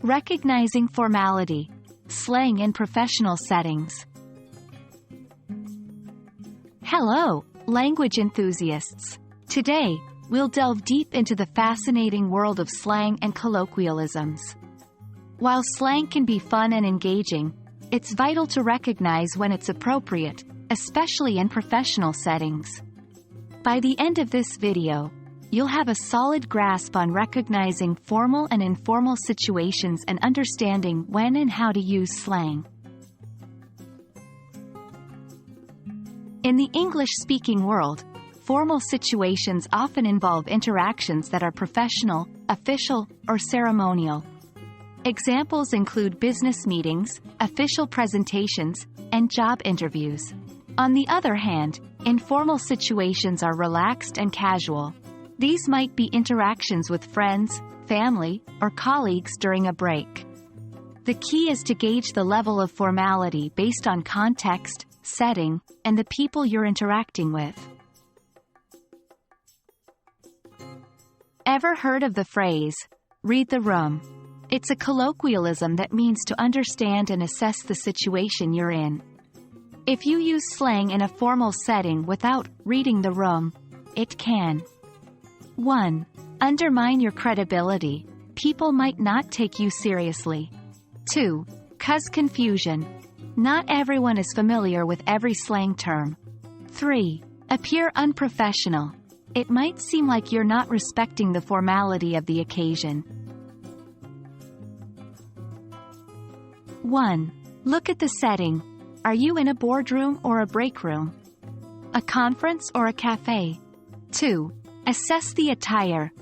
Recognizing formality. Slang in professional settings. Hello, language enthusiasts. Today, we'll delve deep into the fascinating world of slang and colloquialisms. While slang can be fun and engaging, it's vital to recognize when it's appropriate, especially in professional settings. By the end of this video, you'll have a solid grasp on recognizing formal and informal situations and understanding when and how to use slang. In the English-speaking world, formal situations often involve interactions that are professional, official, or ceremonial. Examples include business meetings, official presentations, and job interviews. On the other hand, informal situations are relaxed and casual. These might be interactions with friends, family, or colleagues during a break. The key is to gauge the level of formality based on context, setting, and the people you're interacting with. Ever heard of the phrase, "read the room"? It's a colloquialism that means to understand and assess the situation you're in. If you use slang in a formal setting without reading the room, it can 1. Undermine your credibility. People might not take you seriously. 2. Cause confusion. Not everyone is familiar with every slang term. 3. Appear unprofessional. It might seem like you're not respecting the formality of the occasion. 1. Look at the setting. Are you in a boardroom or a break room? A conference or a cafe? 2. Assess the attire.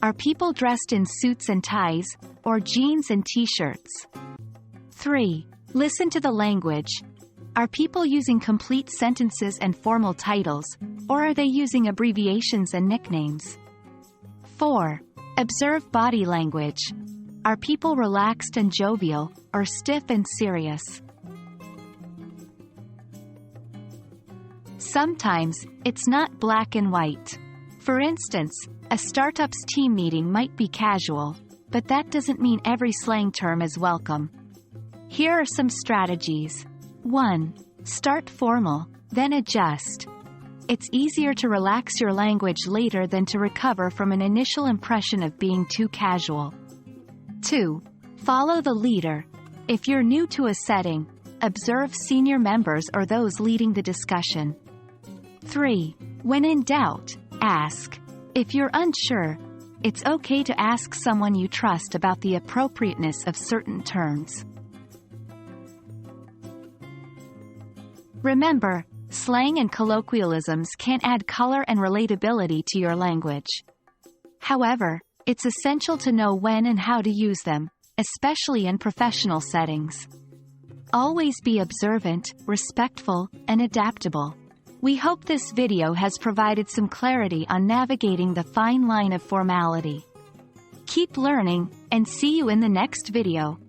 Are people dressed in suits and ties, or jeans and t-shirts? 3. Listen to the language. Are people using complete sentences and formal titles, or are they using abbreviations and nicknames? 4. Observe body language. Are people relaxed and jovial, or stiff and serious? Sometimes, it's not black and white. For instance, a startup's team meeting might be casual, but that doesn't mean every slang term is welcome. Here are some strategies. 1. Start formal, then adjust. It's easier to relax your language later than to recover from an initial impression of being too casual. 2. Follow the leader. If you're new to a setting, observe senior members or those leading the discussion. 3. When in doubt, ask. If you're unsure, it's okay to ask someone you trust about the appropriateness of certain terms. Remember, slang and colloquialisms can add color and relatability to your language. However, it's essential to know when and how to use them, especially in professional settings. Always be observant, respectful, and adaptable. We hope this video has provided some clarity on navigating the fine line of formality. Keep learning, and see you in the next video.